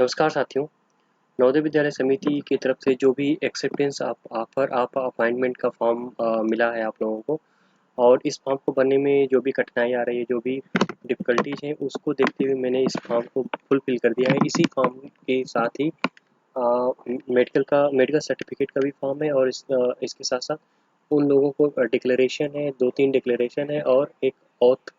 नमस्कार साथियों। नवोदय विद्यालय समिति की तरफ से जो भी एक्सेप्टेंस आप अपॉइंटमेंट का फॉर्म मिला है आप लोगों को, और इस फॉर्म को भरने में जो भी कठिनाई आ रही है, जो भी डिफ़िकल्टीज़ हैं, उसको देखते हुए मैंने इस फॉर्म को फुलफ़िल कर दिया है। इसी फॉर्म के साथ ही मेडिकल सर्टिफ़िकेट का भी फॉर्म है, और इसके साथ-साथ उन लोगों को डिक्लेरेशन है, 2-3 डिक्लेरेशन है, और एक ऑथ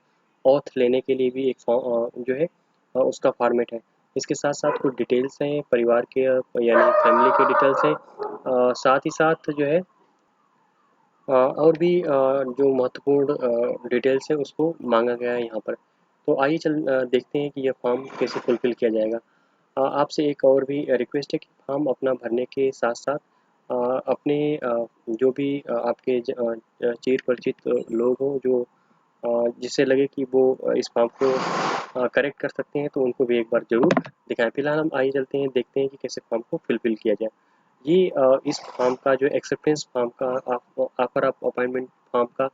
ऑथ लेने के लिए भी एक फॉर्म जो है उसका फॉर्मेट है। इसके साथ-साथ कुछ डिटेल्स हैं परिवार के, यानी फैमिली के डिटेल्स हैं। साथ ही साथ जो है और भी जो महत्वपूर्ण डिटेल्स हैं उसको माँगा गया है यहाँ पर। तो आइए देखते हैं कि यह फॉर्म कैसे फुलफ़िल किया जाएगा। आपसे एक और भी रिक्वेस्ट है कि फॉर्म अपना भरने के साथ-साथ अपने जो भी आपके चिर परिचित लोग हों, जो जिससे लगे कि वो इस फॉर्म को करेक्ट कर सकते हैं, तो उनको भी एक बार ज़रूर दिखाएँ। फिलहाल हम आइए चलते हैं, देखते हैं कि कैसे फॉर्म को फुलफ़िल किया जाए। ये इस फॉर्म का जो एक्सेप्टेंस फॉर्म का ऑफर ऑफ अपॉइंटमेंट फॉर्म का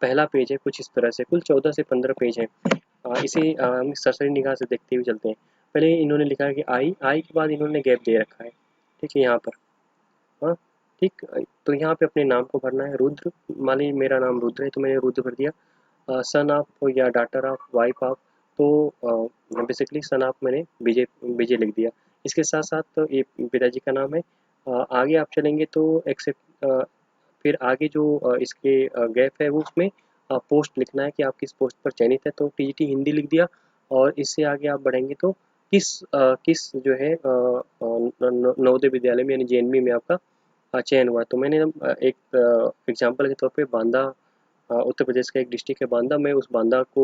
पहला पेज है, कुछ इस तरह से। कुल 14 से 15 पेज हैं। इसे हम सरसरी निगाह से देखते हुए चलते हैं। पहले इन्होंने लिखा है कि आई के बाद इन्होंने गैप दे रखा है, ठीक है, यहाँ पर। हाँ, ठीक। तो यहाँ पे अपने नाम को भरना है। रुद्र, मान लीजिए मेरा नाम रुद्र है, तो मैंने रुद्र भर दिया। सन ऑफ या डॉटर ऑफ, वाइफ ऑफ, तो बेसिकली सन ऑफ मैंने विजय विजय लिख दिया। इसके साथ साथ तो ये पिताजी का नाम है। आगे आप चलेंगे तो एक्सेप्ट फिर आगे जो इसके गैप है वो उसमें पोस्ट लिखना है कि आप किस पोस्ट पर चयनित है, तो टीजीटी हिंदी लिख दिया। और इससे आगे आप बढ़ेंगे तो किस जो है नवोदय विद्यालय में यानी जेएनवी में आपका चयन हुआ। तो मैंने एक एग्जांपल के तौर पे बांदा, उत्तर प्रदेश का एक डिस्ट्रिक्ट है बांदा, में उस बांदा को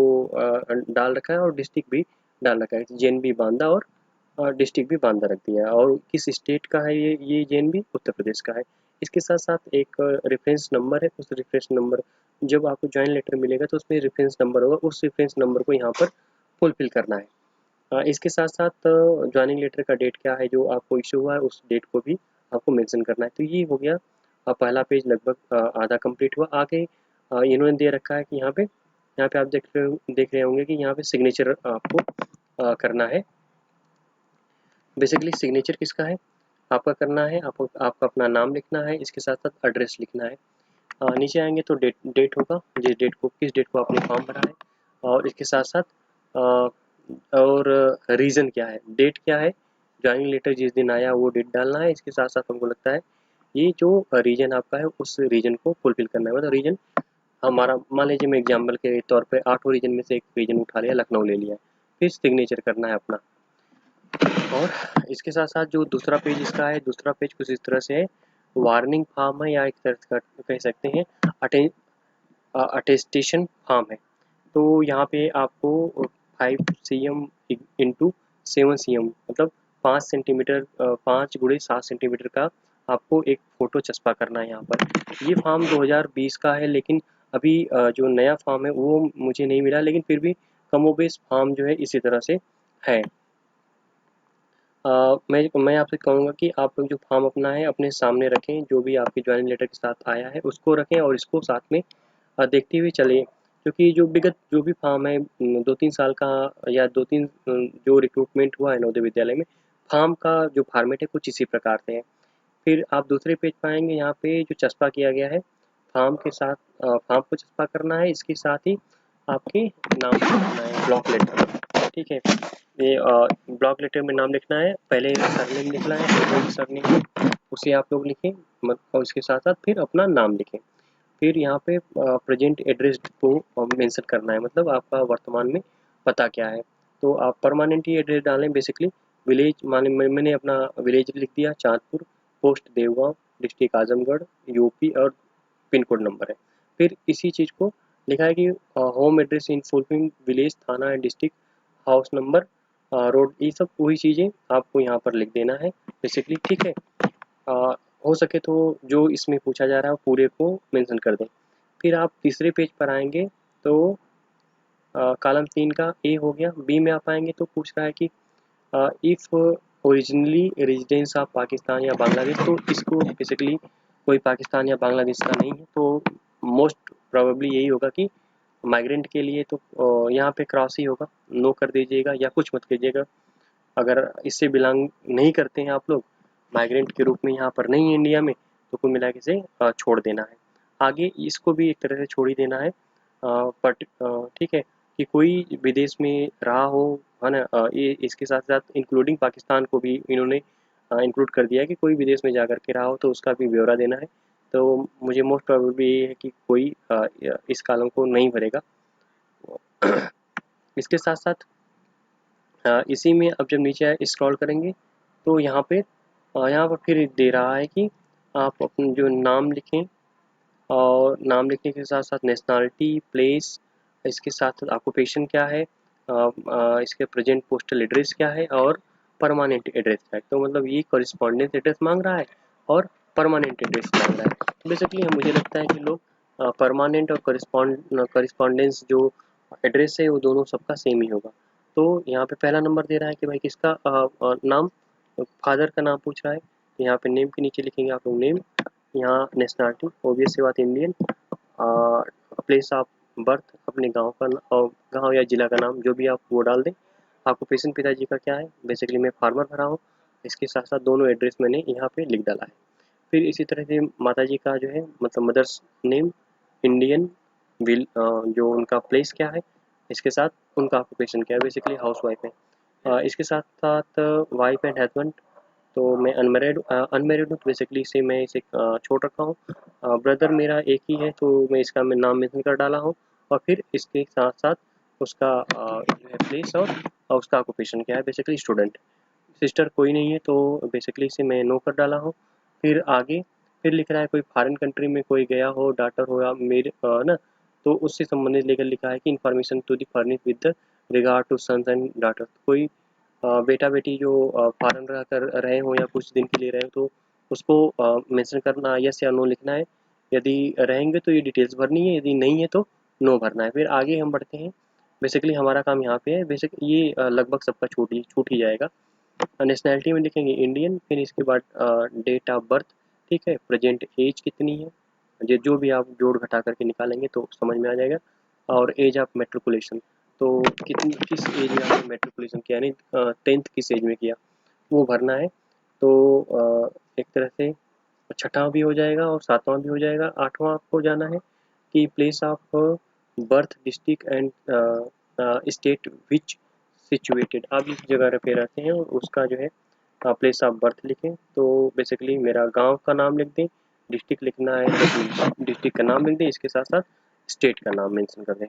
डाल रखा है, और डिस्ट्रिक्ट भी डाल रखा है, जेएनवी बांदा, और डिस्ट्रिक्ट भी बांदा रख दिया है। और किस स्टेट का है ये जेएनवी, उत्तर प्रदेश का है। इसके साथ साथ एक रेफरेंस नंबर है। उस रेफरेंस नंबर, जब आपको ज्वाइन लेटर मिलेगा तो उसमें रेफरेंस नंबर होगा, उस रेफरेंस नंबर को यहाँ पर फुलफिल करना है। इसके साथ साथ ज्वाइनिंग लेटर का डेट क्या है जो आपको इशू हुआ है, उस डेट को भी आपको मेंशन करना है। तो ये हो गया पहला पेज, लगभग आधा कंप्लीट हुआ। आगे इन्होंने दे रखा है कि यहाँ पे आप देख रहे होंगे कि यहाँ पे सिग्नेचर आपको करना है। बेसिकली सिग्नेचर किसका है, आपका करना है। आपका अपना नाम लिखना है, इसके साथ साथ एड्रेस लिखना है। नीचे आएंगे तो डेट डेट होगा, किस डेट को आपने फॉर्म भरा है, और इसके साथ साथ और रीज़न क्या है, डेट क्या है, ज्वाइनिंग लेटर जिस दिन आया वो डेट डालना है। इसके साथ साथ हमको लगता है ये जो रीजन आपका है उस रीजन को फुलफिल करना है। मतलब रीजन हमारा, मान लीजिए मैं एग्जाम्पल के तौर पे 8 रीजन में से एक रीजन उठा लिया, लखनऊ ले लिया। फिर सिग्नेचर करना है अपना। और इसके साथ साथ जो दूसरा पेज इसका है, दूसरा पेज कुछ इस तरह से है। वार्निंग फॉर्म है, या एक तरह का कह सकते हैं अटेस्टेशन फॉर्म है। तो यहाँ पे आपको 5 cm इंटू 7 cm, मतलब 5 सेंटीमीटर, 5 × 7 सेंटीमीटर का आपको एक फ़ोटो चस्पा करना है यहाँ पर। ये फॉर्म 2020 का है, लेकिन अभी जो नया फॉर्म है वो मुझे नहीं मिला, लेकिन फिर भी कमोबेश फॉर्म जो है इसी तरह से है। मैं आपसे कहूँगा कि आप लोग जो फॉर्म अपना है अपने सामने रखें, जो भी आपके ज्वाइनिंग लेटर के साथ आया है उसको रखें, और इसको साथ में देखते हुए चलें। क्योंकि जो विगत जो भी फॉर्म है 2-3 साल का, या 2-3 जो रिक्रूटमेंट हुआ है नवोदय विद्यालय में, फॉर्म का जो फॉर्मेट है कुछ इसी प्रकार से है। फिर आप दूसरे पेज पाएंगे, यहाँ पे जो चस्पा किया गया है फॉर्म के साथ, फॉर्म को चस्पा करना है, इसके साथ ही आपके नाम को लिखना है ब्लॉक लेटर, ठीक है। ये ब्लॉक लेटर में नाम लिखना है, पहले सरनेम लिखना है, जो भी सरनेम उसे आप लोग लिखें, और इसके साथ साथ फिर अपना नाम लिखें। फिर यहाँ पे प्रेजेंट एड्रेस को मेंशन करना है, मतलब आपका वर्तमान में पता क्या है। तो आप परमानेंट ही एड्रेस डालें, बेसिकली विलेज, मान मैंने अपना विलेज लिख दिया Chandpur, post Devgaon, district Azamgarh, UP, और पिन कोड नंबर है। फिर इसी चीज़ को लिखा है कि home address in fulfil village, थाना and district, house number, road, ये सब वही चीज़ें आपको यहाँ पर लिख देना है बेसिकली, ठीक है। अ, हो सके तो जो इसमें पूछा जा रहा है पूरे को मेंशन कर दें। फिर आप तीसरे पेज पर आएंगे तो कॉलम 3 का ए हो गया। बी में आप आएंगे तो पूछ रहा है कि if originally residence of Pakistan या बांग्लादेश, तो इसको बेसिकली कोई पाकिस्तान या बांग्लादेश का नहीं है, तो मोस्ट प्रोबेबली यही होगा कि माइग्रेंट के लिए, तो यहाँ पे क्रॉस ही होगा, नो कर दीजिएगा या कुछ मत कीजिएगा। अगर इससे बिलोंग नहीं करते हैं आप लोग, माइग्रेंट के रूप में यहाँ पर नहीं है इंडिया में, तो कुल मिला के इसे छोड़ देना है। आगे इसको भी एक तरह से छोड़ ही देना है, बट ठीक है, कि कोई विदेश में रहा हो, है ना। ये इसके साथ साथ इंक्लूडिंग पाकिस्तान को भी इन्होंने इंक्लूड कर दिया है कि कोई विदेश में जा कर के रहा हो तो उसका भी ब्यौरा देना है। तो मुझे मोस्ट प्रोबेबली ये है कि कोई इस कॉलम को नहीं भरेगा। इसके साथ साथ इसी में अब जब नीचे स्क्रॉल करेंगे तो यहाँ पर फिर दे रहा है कि आप अपना जो नाम लिखें, और नाम लिखने के साथ साथ नेशनैलिटी, प्लेस, इसके साथ साथ ऑक्यूपेशन क्या है, इसके प्रेजेंट पोस्टल एड्रेस क्या है, और परमानेंट एड्रेस क्या है। तो मतलब ये कॉरिस्पॉन्डेंस एड्रेस मांग रहा है और परमानेंट एड्रेस मांग रहा है। बेसिकली मुझे लगता है कि लोग परमानेंट और कॉरिस्पॉन्डेंस जो एड्रेस है वो दोनों सबका सेम ही होगा। तो यहाँ पे पहला नंबर दे रहा है कि भाई किसका नाम, फादर का नाम पूछ रहा है, तो यहाँ पे नेम के नीचे लिखेंगे आप लोग नेम, यहाँ नेशनैलिटी ऑब्वियस सी बात इंडियन, प्लेस ऑफ बर्थ अपने गांव का गांव या ज़िला का नाम जो भी आप वो डाल दें। ऑक्यूपेशन पिताजी का क्या है, बेसिकली मैं फार्मर भरा हूँ। इसके साथ साथ दोनों एड्रेस मैंने यहाँ पे लिख डाला है। फिर इसी तरह से माता जी का जो है मतलब मदर्स नेम इंडियन, जो उनका प्लेस क्या है, इसके साथ उनका ऑक्यूपेशन क्या है, बेसिकली हाउस वाइफ है। इसके साथ साथ वाइफ एंड हस्बैंड, तो मैं अनमेरिड हूँ, तो बेसिकली इसे मैं इसे छोड़ रखा हूँ। ब्रदर मेरा एक ही है, तो मैं नाम मेंशन कर डाला हूँ। और फिर इसके साथ साथ उसका जो है प्लेस और उसका ऑक्यूपेशन क्या है, बेसिकली स्टूडेंट। सिस्टर कोई नहीं है, तो बेसिकली इसे मैं नो कर डाला हूँ। फिर आगे फिर लिख रहा है कोई फॉरेन कंट्री में कोई गया हो, डॉटर हो या मेरे ना, तो उससे संबंधित लेकर लिखा है कि information to the furnish with the regard to sons and daughter. कोई बेटा बेटी जो फॉरेन रह कर रहे हो या कुछ दिन के लिए रहे हो, तो उसको मेंशन करना, यस या नो लिखना है। यदि रहेंगे तो ये डिटेल्स भरनी है, यदि नहीं है तो नो भरना है। फिर आगे हम बढ़ते हैं। बेसिकली हमारा काम यहाँ पे है, बेसिक ये लगभग सबका छूट ही जाएगा। नेशनैलिटी में लिखेंगे इंडियन, फिर इसके बाद डेट ऑफ बर्थ, ठीक है, प्रेजेंट एज कितनी है, जो भी आप जोड़ घटा करके निकालेंगे तो समझ में आ जाएगा। और एज ऑफ मेट्रिकुलेशन, तो किस एज में आपने मेट्रिकुलेशन किया, यानी 10th किस एज में किया, वो भरना है। तो एक तरह से छठा भी हो जाएगा और सातवां भी हो जाएगा। आठवां आपको जाना है कि place of birth, district and state which situated, आप जिस जगह पे रहते हैं उसका जो है प्लेस ऑफ बर्थ लिखें। तो बेसिकली मेरा गांव का नाम लिख दें, डिस्ट्रिक्ट लिखना है तो डिस्ट्रिक्ट का नाम लिख दें, इसके साथ साथ स्टेट का नाम मेंशन कर दें।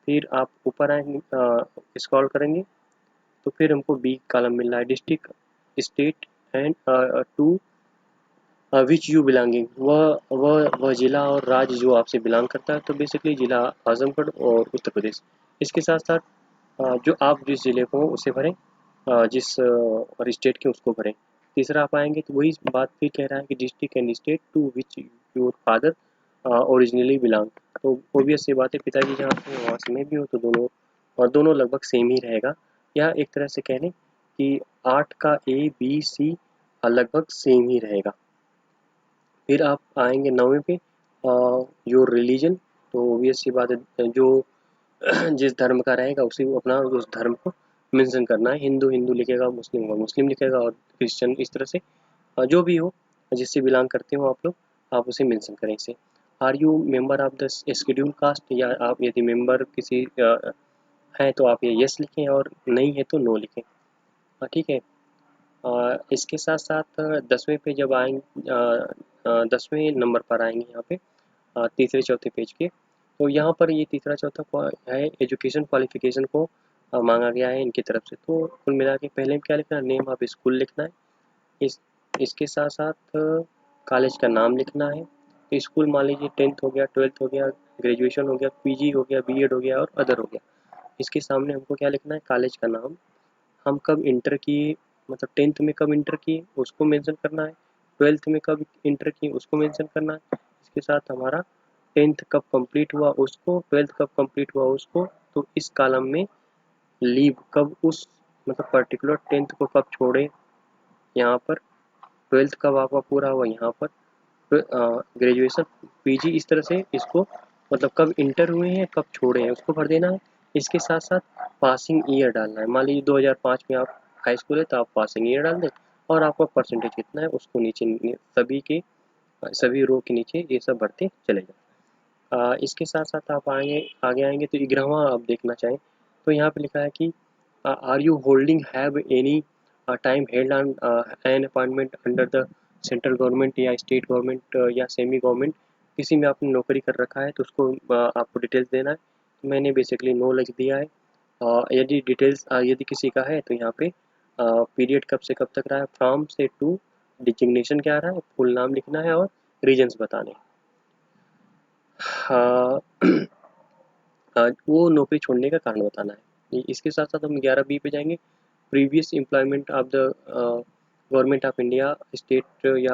फिर आप ऊपर आएंगे, स्क्रॉल करेंगे तो फिर हमको बी कॉलम मिल रहा है, district, state and to which you belonging, वह ज़िला और राज्य जो आपसे बिलोंग करता है। तो बेसिकली ज़िला आजमगढ़ और उत्तर प्रदेश। इसके साथ साथ जो आप जिस ज़िले को हो उसे भरें, जिस स्टेट के उसको भरें। तीसरा आप आएंगे तो वही बात फिर कह रहा है कि district and state to which your father originally belong. तो ओबियस सी बात है, पिताजी जहाँ से वहाँ से मैं भी हूँ, तो दोनों लगभग सेम ही रहेगा। या एक तरह से कह लें कि 8 का ए बी सी लगभग सेम ही रहेगा। फिर आप आएंगे 9वें पे, योर रिलीजन, तो ऑब्वियस सी बात है, जो जिस धर्म का रहेगा उसी को अपना उस धर्म को मेंशन करना है। हिंदू हिंदू लिखेगा, मुस्लिम का मुस्लिम लिखेगा, और क्रिश्चियन इस तरह से जो भी हो, जिससे बिलोंग करते हो आप लोग, आप उसे मेंशन करें इसे। Are you member of the schedule caste, या आप यदि मेंबर किसी हैं तो आप ये यस लिखें, और नहीं है तो नो लिखें। ठीक है। इसके साथ साथ 10वें पे जब आएंगे, 10वें नंबर पर आएंगे यहाँ पे, तीसरे चौथे पेज के, तो यहाँ पर ये तीसरा चौथा है एजुकेशन क्वालिफिकेशन को मांगा गया है इनकी तरफ से। तो कुल मिला के पहले में क्या लिखना है, नेम ऑफ स्कूल लिखना है। इस इसके साथ साथ कॉलेज का नाम लिखना है। तो स्कूल मान लीजिए 10th हो गया, 12th हो गया, ग्रेजुएशन हो गया, पीजी हो गया, बीएड हो गया और अदर हो गया। इसके सामने हमको क्या लिखना है, कॉलेज का नाम, हम कब इंटर किए, मतलब 10th में कब इंटर किए उसको मेंशन करना है, 12th में कब इंटर किए उसको मेंशन करना है। इसके साथ हमारा 10th कब कंप्लीट हुआ उसको, 12th कब कंप्लीट हुआ उसको। तो इस कॉलम में लीव कब, उस मतलब पर्टिकुलर 10th को कब छोड़े यहाँ पर, 12th कब आपका पूरा हुआ यहाँ पर, ग्रेजुएशन, पीजी, इस तरह से इसको मतलब कब इंटर हुए हैं कब छोड़े हैं उसको भर देना है। इसके साथ साथ पासिंग ईयर डालना है। मान लीजिए 2005 में आप हाई स्कूल है तो आप पासिंग ईयर डाल दें और आपका परसेंटेज कितना है उसको नीचे सभी के सभी रो के नीचे ये सब बढ़ते चले जाए। इसके साथ साथ आप आगे आएंगे तो 11वां आप देखना चाहें तो यहाँ पे लिखा है कि are you holding have any time held on an appointment under the central government या स्टेट गवर्नमेंट या सेमी गवर्नमेंट, किसी में आपने नौकरी कर रखा है तो उसको आपको डिटेल्स देना है। तो मैंने बेसिकली नो लिख दिया है। यदि डिटेल्स यदि किसी का है तो यहाँ पे पीरियड कब से कब तक रहा है, फ्रॉम से टू, डिजिग्नेशन क्या रहा है, फुल नाम लिखना है और रीजन्स बताने। हाँ, वो नौकरी छोड़ने का कारण बताना है। इसके साथ साथ हम 11B पे जाएंगे। Previous employment of the government of India state या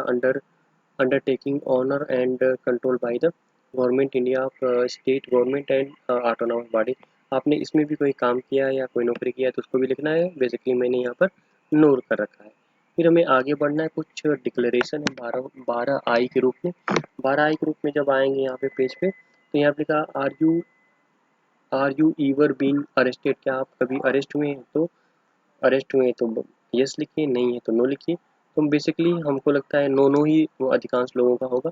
undertaking owner and control by the government India of state government and autonomous body. आपने इसमें भी कोई काम किया है या कोई नौकरी किया है तो उसको भी लिखना है। बेसिकली मैंने यहाँ पर नोट कर रखा है। फिर हमें आगे बढ़ना है, कुछ डिक्लेरेशन है 12I के रूप में। 12I के रूप में जब आएंगे यहाँ पे पेज पे तो यहाँ पे लिखा are you ever been arrested, क्या आप कभी अरेस्ट हुए हैं, तो अरेस्ट हुए हैं तो यस लिखिए, नहीं है तो नो लिखिए। तो बेसिकली हमको लगता है नो नो ही वो अधिकांश लोगों का होगा।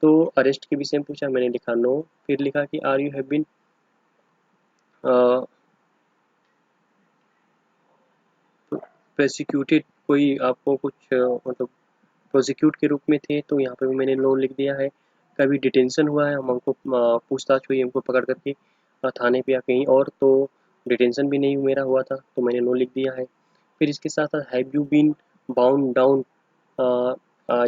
तो अरेस्ट के विषय में पूछा, मैंने लिखा नो। फिर लिखा कि are you have been prosecuted, कोई आपको कुछ मतलब प्रोसिक्यूट के रूप में थे तो यहाँ पे भी मैंने नो लिख दिया है। कभी डिटेंशन हुआ है, हम हमको पूछताछ हुई हमको पकड़ करके थाने पे या कहीं और, तो डिटेंशन भी नहीं मेरा हुआ था तो मैंने नो लिख दिया है। फिर इसके साथ साथ have you been bound down,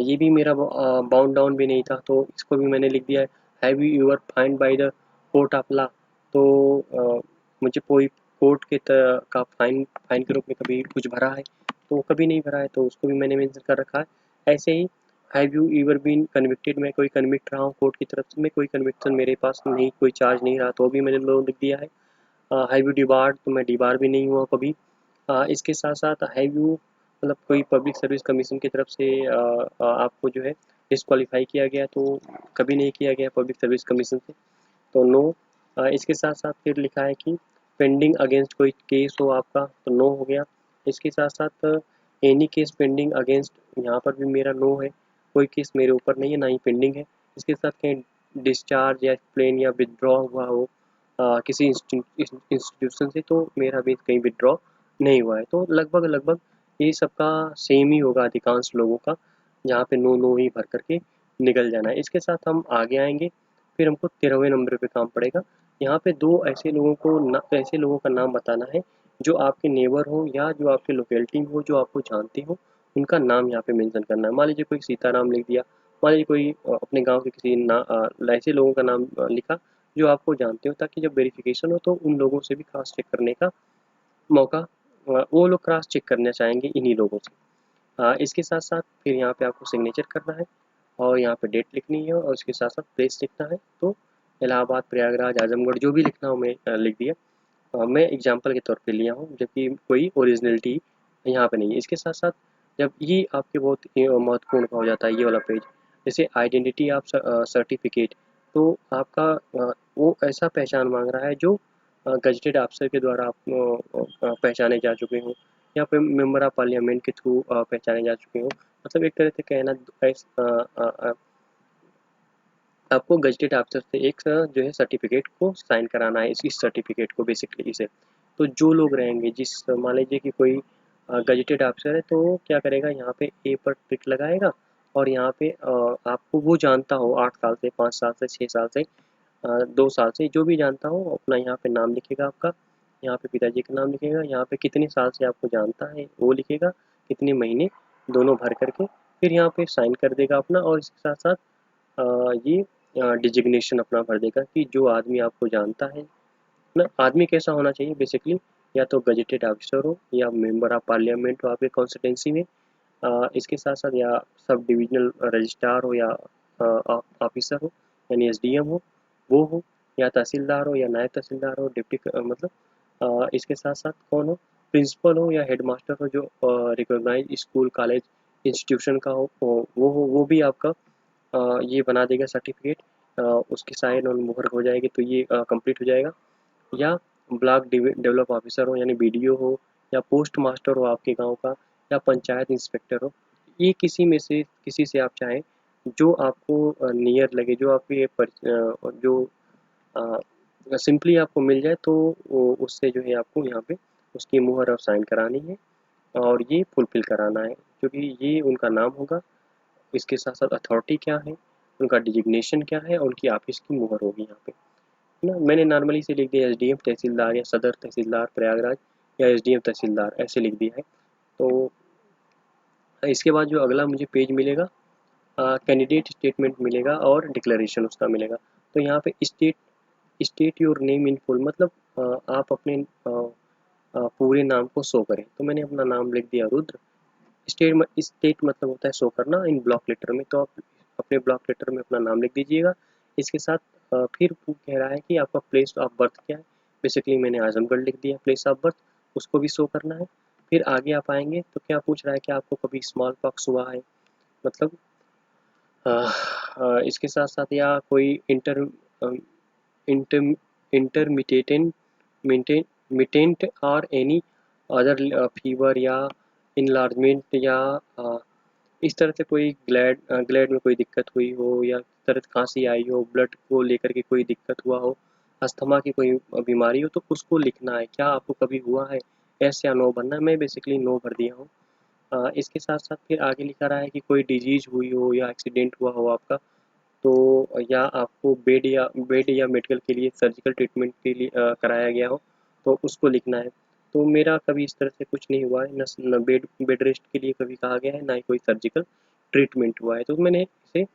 ये भी मेरा बाउंड डाउन भी नहीं था तो इसको भी मैंने लिख दिया है। Have you your fined by the court of law, तो मुझे कोई कोर्ट के का फाइन फाइन के रूप में कभी कुछ भरा है तो कभी नहीं भरा है तो उसको भी मैंने मेंशन कर रखा है। ऐसे ही have you ever been convicted, मैं कोई कन्विक्ट रहा हूँ कोर्ट की तरफ से, मैं कोई कन्विक्शन मेरे पास नहीं, कोई चार्ज नहीं रहा तो भी मैंने नो लिख दिया है। हैव यू डिबार्ड, तो मैं डिबार भी नहीं हुआ कभी। इसके साथ साथ हैव यू मतलब कोई पब्लिक सर्विस कमीशन की तरफ से आपको जो है डिस्क्वालीफाई किया गया तो कभी नहीं किया गया पब्लिक सर्विस कमीशन से, तो नो। इसके साथ साथ फिर लिखा है कि पेंडिंग अगेंस्ट कोई केस हो आपका तो नो हो गया। इसके साथ साथ एनी केस पेंडिंग अगेंस्ट, यहाँ पर भी मेरा नो है, कोई केस मेरे ऊपर नहीं है ना ही पेंडिंग है। इसके साथ कहीं डिस्चार्ज या एक्सप्लेन या विदड्रॉ हुआ हो किसी इंस्टीट्यूशन से तो मेरा भी कहीं विदड्रॉ नहीं हुआ है। तो लगभग लगभग ये सबका सेम ही होगा अधिकांश लोगों का, जहाँ पे नो नो ही भर करके निकल जाना है। इसके साथ हम आगे आएंगे, फिर हमको 13वें नंबर पे काम पड़ेगा। यहाँ पे दो ऐसे लोगों का नाम बताना है जो आपके नेबर हो या जो आपके लोकेलिटी में हो, जो आपको जानते हो, उनका नाम यहाँ पे मेंशन करना है। मान लीजिए कोई सीताराम लिख दिया, मान लीजिए कोई अपने गांव के किसी ऐसे लोगों का नाम लिखा जो आपको जानते हो, ताकि जब वेरिफिकेशन हो तो उन लोगों से भी क्रॉस चेक करने का मौका वो लोग क्रॉस चेक करना चाहेंगे इन्हीं लोगों से। इसके साथ साथ फिर यहाँ पे आपको सिग्नेचर करना है और यहाँ पे डेट लिखनी है और उसके साथ साथ प्लेस लिखना है। तो इलाहाबाद, प्रयागराज, आजमगढ़ जो भी लिखना हो मैं लिख दिया। मैं एग्जांपल के तौर पे लिया हूँ जबकि कोई ओरिजिनलिटी यहाँ पे नहीं है। इसके साथ साथ जब ये आपके बहुत महत्वपूर्ण हो जाता है ये वाला पेज, जैसे आइडेंटिटी ऑफ सर्टिफिकेट, तो आपका वो ऐसा पहचान मांग रहा है जो गजटेड ऑफिसर के द्वारा आप पहचाने जा चुके हों या फिर मेंबर ऑफ पार्लियामेंट के थ्रू पहचाने जा चुके हों। मतलब एक तरह से कहना आपको गजटेड ऑफिसर से एक जो है सर्टिफिकेट को साइन कराना है, इस सर्टिफिकेट को बेसिकली इसे। तो जो लोग रहेंगे, जिस मान लीजिए कि कोई गजटेड ऑफिसर है तो वो क्या करेगा, यहाँ पे ए पर टिक लगाएगा और यहाँ पे आपको वो जानता हो 8 साल से, 5 साल से, 6 साल से, 2 साल से, जो भी जानता हो अपना यहाँ पे नाम लिखेगा आपका, यहाँ पे पिताजी का नाम लिखेगा, यहाँ पे कितने साल से आपको जानता है वो लिखेगा, कितने महीने, दोनों भर करके फिर यहाँ पे साइन कर देगा अपना। और इसके साथ साथ ये डिजिग्नेशन अपना भर देगा कि जो आदमी आपको जानता है ना, आदमी कैसा होना चाहिए बेसिकली, या तो गजेटेड ऑफिसर हो या मेंबर ऑफ पार्लियामेंट हो आपके कॉन्स्टिट्यूंसी में, इसके साथ साथ या सब डिविजनल रजिस्ट्रार हो या ऑफिसर हो यानी एसडीएम वो हो, या तहसीलदार हो या नायब तहसीलदार हो, डिप्टी मतलब इसके साथ साथ कौन हो, प्रिंसिपल हो या हेडमास्टर हो जो रिकॉग्नाइज स्कूल कॉलेज इंस्टीट्यूशन का हो वो भी आपका ये बना देगा सर्टिफिकेट। उसकी साइन और मुहर हो जाएगी तो ये कंप्लीट हो जाएगा। या ब्लॉक डेवलप ऑफिसर हो यानी बीडीओ हो या पोस्ट मास्टर हो आपके गांव का, या पंचायत इंस्पेक्टर हो, ये किसी में से किसी से आप चाहें जो आपको नियर लगे, जो आपके जो सिंपली आपको मिल जाए, तो उससे जो है आपको यहाँ पे उसकी मुहर और साइन करानी है और ये फुलफिल कराना है, क्योंकि ये उनका नाम होगा। इसके साथ साथ अथॉरिटी क्या है, उनका डिजिग्नेशन क्या है और उनकी ऑफिस की मुहर होगी यहाँ पे, है ना। मैंने नॉर्मली से लिख दिया एसडीएम तहसीलदार या सदर तहसीलदार प्रयागराज या एसडीएम तहसीलदार ऐसे लिख दिया है। तो इसके बाद जो अगला मुझे पेज मिलेगा, कैंडिडेट स्टेटमेंट मिलेगा और डिक्लेरेशन उसका मिलेगा। तो यहाँ पे state your name in full, मतलब आप अपने पूरे नाम को शो करें। तो मैंने अपना नाम लिख दिया रुद्र। स्टेट मतलब होता है शो करना इन ब्लॉक लेटर में, तो आप अपने ब्लॉक लेटर में अपना नाम लिख दीजिएगा। इसके साथ फिर वो कह रहा है कि आपका प्लेस ऑफ बर्थ क्या है। बेसिकली मैंने आजमगढ़ लिख दिया प्लेस ऑफ बर्थ, उसको भी शो करना है। फिर आगे आप आएंगे तो क्या पूछ रहा है कि आपको कभी स्मॉल पॉक्स हुआ है, मतलब इसके साथ साथ या कोई इंटर इंटरमीडिएटेंट मिटेंट और एनी अदर फीवर या इनलार्जमेंट या इस तरह से कोई ग्लैड में कोई दिक्कत हुई हो, या इस तरह से खांसी आई हो, ब्लड को लेकर के कोई दिक्कत हुआ हो, अस्थमा की कोई बीमारी हो, तो उसको लिखना है। क्या आपको कभी हुआ है, एस या नो भरना है। मैं बेसिकली नो भर दिया हूँ। इसके साथ साथ फिर आगे लिखा रहा है कि कोई डिजीज हुई हो या एक्सीडेंट हुआ हो आपका, तो या आपको बेड या मेडिकल के लिए सर्जिकल ट्रीटमेंट के लिए कराया गया हो, तो उसको लिखना है। तो मेरा कभी इस तरह से कुछ नहीं हुआ है, न बेड बेड रेस्ट के लिए कभी कहा गया है, ना ही कोई सर्जिकल ट्रीटमेंट हुआ है, तो मैंने इसे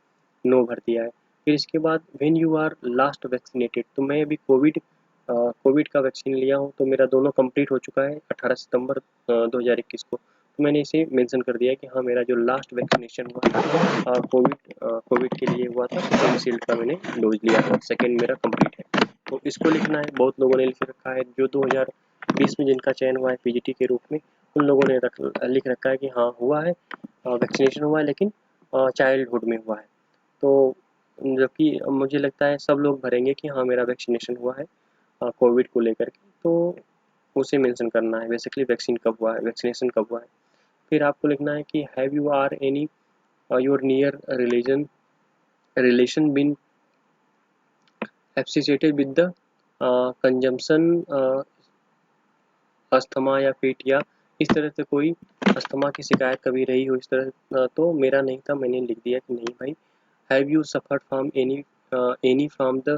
नो भर दिया है। फिर इसके बाद when you are last vaccinated, तो मैं अभी कोविड का वैक्सीन लिया हूँ, तो मेरा दोनों कंप्लीट हो चुका है 18 सितंबर 2021 को। तो मैंने इसे मेंशन कर दिया कि हाँ, मेरा जो लास्ट वैक्सीनेशन हुआ था कोविड के लिए हुआ था, कोविशील्ड का मैंने डोज लिया था, सेकेंड मेरा कंप्लीट है। तो इसको लिखना है। बहुत लोगों ने लिख रखा है, जो 2020 में जिनका चयन हुआ है पीजीटी के रूप में, उन लोगों ने लिख रखा है कि हाँ हुआ है, वैक्सीनेशन हुआ है, लेकिन चाइल्डहुड में हुआ है। तो जबकि मुझे लगता है सब लोग भरेंगे कि हाँ मेरा वैक्सीनेशन हुआ है कोविड को लेकर के, तो उसे मेंशन करना है बेसिकली वैक्सीन कब हुआ है, वैक्सीनेशन कब हुआ है। फिर आपको लिखना है कि have you are any your near relation been associated with the consumption asthma या पेट, या इस तरह से कोई अस्थमा की शिकायत कभी रही हो इस तरह, तो मेरा नहीं था, मैंने लिख दिया कि नहीं भाई। Have you suffered from any from the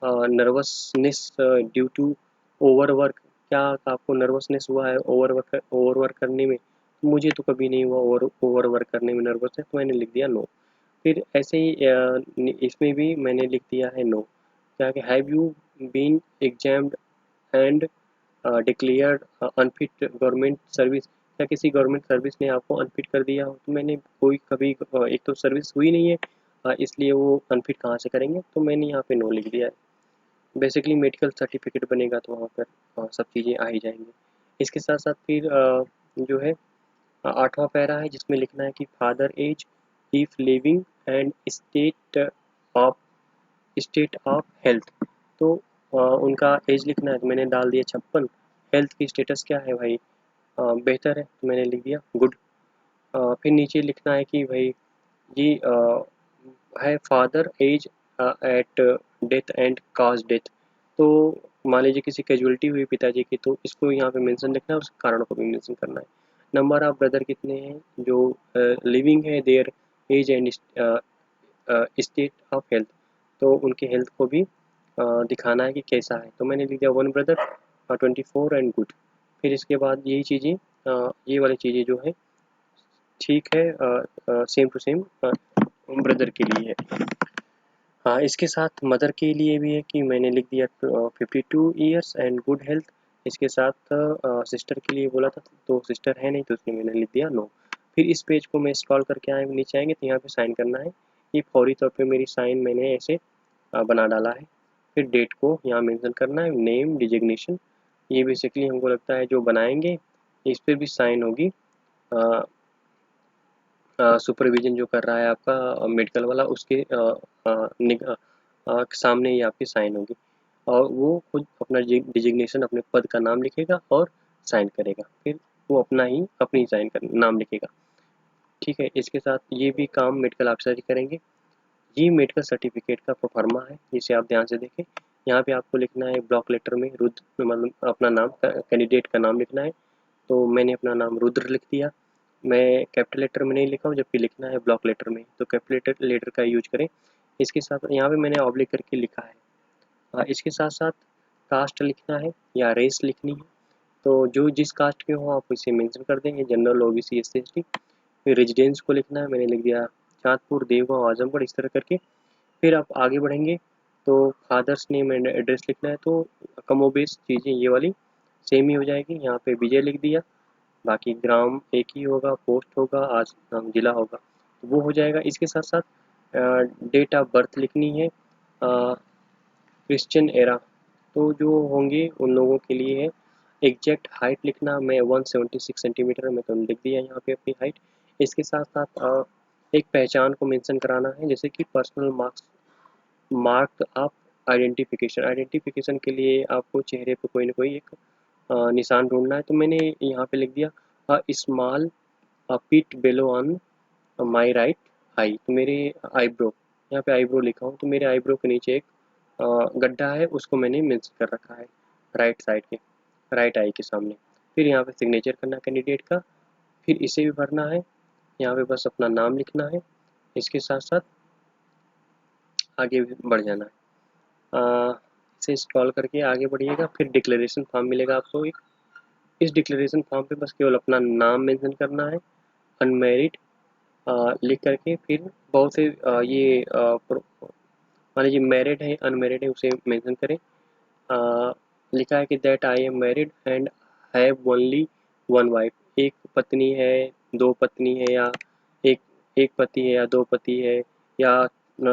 nervousness due to overwork, क्या आपको नर्वसनेस हुआ है ओवरवर्क करने में। मुझे तो कभी नहीं हुआ ओवरवर्क करने में नर्वसनेस, तो मैंने लिख दिया नो। फिर ऐसे ही इसमें भी मैंने लिख दिया है नो। क्या कि have you been examined and declared unfit government service, क्या किसी गवर्नमेंट सर्विस ने आपको अनफिट कर दिया हो। तो मैंने कोई कभी एक तो सर्विस हुई नहीं है, इसलिए वो अनफिट कहाँ से करेंगे, तो मैंने यहाँ पे नो लिख दिया है। बेसिकली मेडिकल सर्टिफिकेट बनेगा तो वहाँ पर सब चीज़ें आ ही जाएंगी। इसके साथ साथ फिर जो है 8वां पैरा है, जिसमें लिखना है कि father age if living and of state of health. तो उनका एज लिखना है, तो मैंने डाल दिया 56। हेल्थ की स्टेटस क्या है भाई, बेहतर है, तो मैंने लिख दिया गुड। फिर नीचे लिखना है कि भाई ये है father age at death and cause death. तो मान लीजिए किसी कैजुअलिटी हुई पिताजी की, तो इसको यहाँ पे मेंशन लिखना है, उसके कारणों को भी मेंशन करना है। नंबर ऑफ ब्रदर कितने हैं जो लिविंग है, their age and state of health, तो उनकी हेल्थ को भी दिखाना है कि कैसा है। तो मैंने लिख दिया 1 ब्रदर 24 एंड गुड। फिर इसके बाद यही चीज़ें ये वाली चीज़ें जो है ठीक है, सेम टू सेम ब्रदर के लिए है। हाँ, इसके साथ मदर के लिए भी है कि मैंने लिख दिया 52 ईयर्स एंड गुड हेल्थ। इसके साथ सिस्टर के लिए बोला था, तो सिस्टर है नहीं, तो उसमें मैंने लिख दिया नो। फिर इस पेज को मैं स्क्रॉल करके आए नीचे आएंगे तो यहाँ पे साइन करना है। ये फौरी तौर पे मेरी साइन मैंने ऐसे बना डाला है। फिर डेट को यहाँ मेंशन करना है, नेम डिजिग्नेशन, ये बेसिकली हमको लगता है जो बनाएंगे इस पर भी साइन होगी। सुपरविजन जो कर रहा है आपका मेडिकल वाला, उसके सामने ही आपकी साइन होगी, और वो खुद अपना डिजिग्नेशन अपने पद का नाम लिखेगा और साइन करेगा, फिर वो अपनी साइन कर नाम लिखेगा। ठीक है, इसके साथ ये भी काम मेडिकल ऑफिसर ही करेंगे। ये मेडिकल सर्टिफिकेट का प्रोफार्मा है, जिसे आप ध्यान से देखें। यहाँ पे आपको लिखना है ब्लॉक लेटर में रुद्र, मतलब अपना नाम, कैंडिडेट का नाम लिखना है। तो मैंने अपना नाम रुद्र लिख दिया। मैं कैपिटल लेटर में नहीं लिखा हूँ, जबकि लिखना है ब्लॉक लेटर में, तो कैपिटल लेटर का यूज करें। इसके साथ यहाँ पे मैंने ऑब्लिक करके लिखा है। इसके साथ साथ कास्ट लिखना है या रेस लिखनी है, तो जो जिस कास्ट के हो आप इसे मेंशन कर देंगे, जनरल, ओबीसी, एससी, एसटी। फिर रेजिडेंस को लिखना है, मैंने लिख दिया चाँदपुर, देवगाँव, आजमगढ़, इस तरह करके। फिर आप आगे बढ़ेंगे तो फादर्स नेम एंड एड्रेस लिखना है, तो कमोबेश चीज़ें ये वाली सेम ही हो जाएगी। यहाँ पे विजय लिख दिया, बाकी ग्राम एक ही होगा, पोस्ट होगा, आज जिला होगा, तो वो हो जाएगा। इसके साथ साथ डेट ऑफ बर्थ लिखनी है, क्रिश्चियन एरा, तो जो होंगे उन लोगों के लिए है। एग्जैक्ट हाइट लिखना, मैं 176 सेंटीमीटर मैं तो लिख दिया यहाँ पे अपनी हाइट। इसके साथ साथ एक पहचान को मेंशन कराना है, जैसे कि पर्सनल मार्क ऑफ आइडेंटिफिकेशन के लिए आपको चेहरे पे कोई ना कोई एक निशान ढूंढना है। तो मैंने यहाँ पे लिख दिया small pit below on my right eye, तो मेरे आईब्रो, यहाँ पे आईब्रो लिखा हूँ, तो मेरे आईब्रो के नीचे एक गड्ढा है, उसको मैंने मेंशन कर रखा है राइट साइड के, राइट आई के सामने। फिर यहाँ पे सिग्नेचर करना कैंडिडेट का, फिर इसे भी भरना है। यहाँ पे बस अपना नाम लिखना है। इसके साथ साथ आगे भी बढ़ जाना है। इसे स्क्रॉल करके आगे बढ़िएगा, फिर डिक्लेरेशन फॉर्म मिलेगा आपको एक। इस डिक्लेरेशन फॉर्म पे बस केवल अपना नाम मेंशन करना है, अनमेरिड लिख करके। फिर बहुत से मान लीजिए मैरिड है, अनमेरिड है, उसे मेंशन करें। लिखा है कि that I am married and have only one wife, एक पत्नी है, दो पत्नी है, या एक एक पति है, या दो पति है, या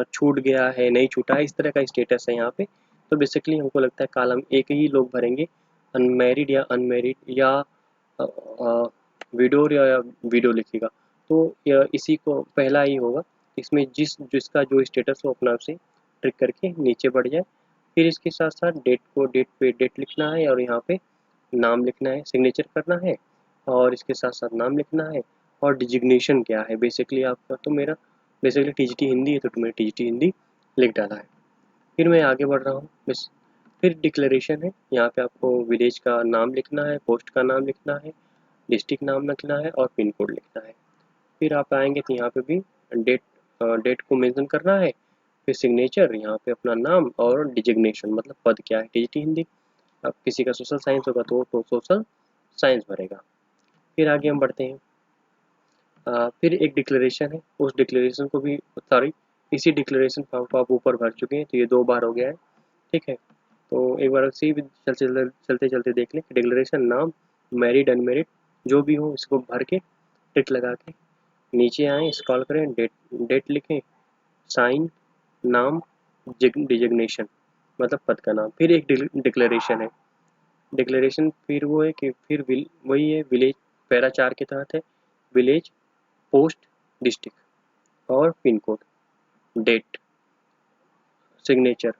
छूट गया है, नहीं छूटा है, इस तरह का स्टेटस है यहाँ पे। तो बेसिकली हमको लगता है कॉलम एक ही लोग भरेंगे, अनमैरिड या अनमैरिड या विडो या विडो लिखेगा, तो इसी को पहला ही होगा। इसमें जिसका जो स्टेटस हो अपना उसे ट्रिक करके नीचे बढ़ जाए। फिर इसके साथ साथ डेट पे डेट लिखना है, और यहाँ पे नाम लिखना है, सिग्नेचर करना है, और इसके साथ साथ नाम लिखना है। और डिजिग्नेशन क्या है बेसिकली आपका, तो मेरा बेसिकली टीजीटी हिंदी है, तो मैंने टीजीटी हिंदी लिख डाला है। फिर मैं आगे बढ़ रहा हूँ बस। फिर डिक्लेरेशन है, यहाँ पे आपको विलेज का नाम लिखना है, पोस्ट का नाम लिखना है, डिस्ट्रिक्ट नाम लिखना है, और पिन कोड लिखना है। फिर आप आएंगे तो यहाँ पे भी डेट डेट को मेंशन करना है। फिर सिग्नेचर, यहाँ पे अपना नाम, और डिजिग्नेशन मतलब पद क्या है, टीजीटी हिंदी। अब किसी का सोशल साइंस होगा तो सोशल साइंस भरेगा। फिर आगे हम बढ़ते हैं। फिर एक डिक्लेरेशन है, उस डिक्लेरेशन को भी, सॉरी, इसी डिक्लेरेशन फॉर्म को आप ऊपर भर चुके हैं, तो ये 2 बार हो गया है। ठीक है, तो एक बार इसी भी चलते चलते देख लें। डिक्लेरेशन नाम, मैरिड अनमेरिड जो भी हो, इसको भर के टिक लगा के नीचे आएँ, स्क्रॉल करें, डेट डेट लिखें, साइन, नाम, डिजिग्नेशन मतलब पद का नाम। फिर एक डिक्लेरेशन है। डिक्लेरेशन फिर वो है कि फिर वही है, विलेज पैरा 4 के तहत है, विलेज, पोस्ट, डिस्ट्रिक्ट, और पिन कोड, डेट, सिग्नेचर,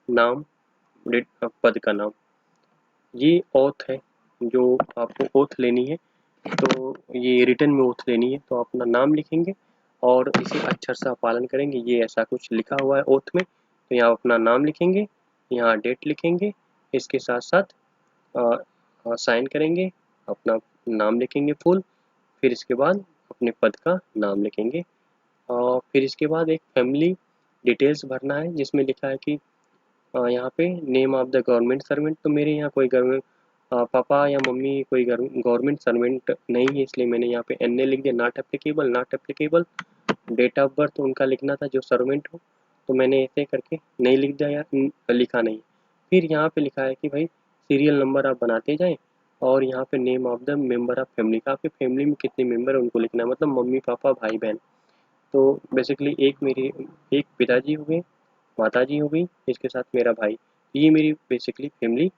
नाम, डेट, पद का नाम। ये ओथ है जो आपको ओथ लेनी है, तो ये रिटर्न में ओथ लेनी है, तो अपना नाम लिखेंगे और इसे अक्षर सा पालन करेंगे। ये ऐसा कुछ लिखा हुआ है ओथ में, तो यहाँ अपना नाम लिखेंगे, यहाँ डेट लिखेंगे, इसके साथ साथ साइन करेंगे, अपना नाम लिखेंगे फुल, फिर इसके बाद अपने पद का नाम लिखेंगे। और फिर इसके बाद एक फैमिली डिटेल्स भरना है, जिसमें लिखा है कि यहाँ पे name of the government servant, तो मेरे यहाँ कोई गवर्नमेंट पापा या मम्मी कोई गवर्नमेंट सर्वेंट नहीं है, इसलिए मैंने यहाँ पे एन ए लिख दिया, not applicable, not applicable. Date of birth उनका लिखना था जो सर्वेंट हो, तो मैंने ऐसे करके नहीं लिख दिया, या लिखा नहीं। फिर यहाँ पे लिखा है कि भाई सीरियल नंबर आप बनाते जाएं, और यहाँ पे name of the member of family का, आपके फैमिली में कितने मेंबर है उनको लिखना है, मतलब मम्मी पापा भाई बहन। तो बेसिकली एक पिताजी हो गए, माताजी हो गई, इसके साथ मेरा भाई, ये मेरी बेसिकली फैमिली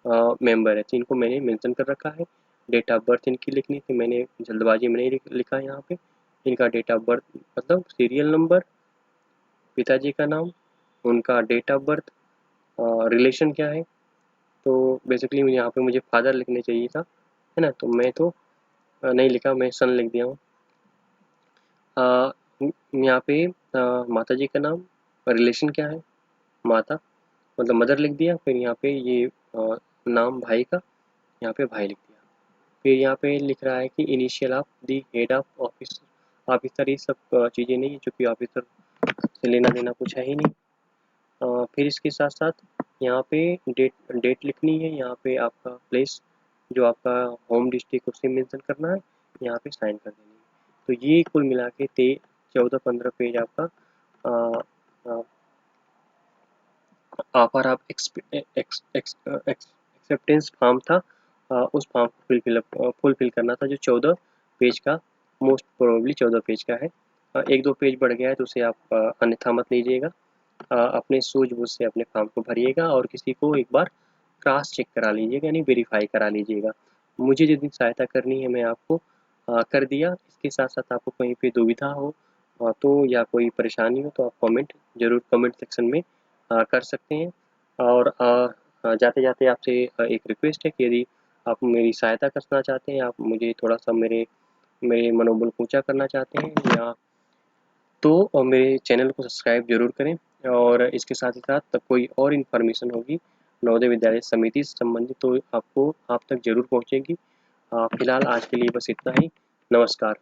मेंबर है, जिनको मैंने मेंशन कर रखा है। डेट ऑफ बर्थ इनकी लिखनी थी, मैंने जल्दबाजी में नहीं लिखा यहाँ पे। इनका डेट ऑफ बर्थ मतलब सीरियल नंबर, पिताजी का नाम, उनका डेट ऑफ बर्थ, रिलेशन क्या है, तो बेसिकली यहाँ पे मुझे फादर लिखने चाहिए था, है ना। तो मैं तो नहीं लिखा, मैं सन लिख दिया हूँ। यहाँ पे माता जी का नाम, रिलेशन क्या है, माता, मतलब मदर लिख दिया। फिर यहाँ पे ये नाम भाई का, यहाँ पे भाई लिख दिया। फिर यहाँ पे लिख रहा है कि initial of the head of office, officer, ये सब चीज़ें नहीं है, चूँकि ऑफिसर से लेना देना कुछ है ही नहीं। फिर इसके साथ साथ यहाँ पे डेट डेट लिखनी है, यहाँ पे आपका प्लेस, जो आपका होम डिस्ट्रिक्ट उसे मेंशन करना है, यहाँ पे साइन कर देनी है। तो ये कुल मिला के 14-15 पेज आपका ऑफर ऑफ एक्सेप्टेंस फॉर्म था। उस फॉर्म को फुलफिल करना था, जो 14 पेज का, मोस्ट प्रोबेबली 14 पेज का है। एक दो पेज बढ़ गया है तो उसे आप अन्यथा मत लीजिएगा। अपने सूझबूझ से अपने फॉर्म को भरिएगा और किसी को एक बार क्रॉस चेक करा लीजिएगा, यानी वेरीफाई करा लीजिएगा। मुझे जितनी सहायता करनी है मैं आपको कर दिया। इसके साथ साथ आपको कहीं पे दुविधा हो तो, या कोई परेशानी हो तो आप कमेंट सेक्शन में कर सकते हैं। और जाते जाते आपसे एक रिक्वेस्ट है कि यदि आप मेरी सहायता करना चाहते हैं, आप मुझे थोड़ा सा मेरे मेरे मनोबल को ऊँचा करना चाहते हैं, या तो मेरे चैनल को सब्सक्राइब ज़रूर करें। और इसके साथ ही साथ कोई और इन्फॉर्मेशन होगी नवोदय विद्यालय समिति से संबंधित तो आपको आप तक ज़रूर पहुँचेगी। फिलहाल आज के लिए बस इतना ही। नमस्कार।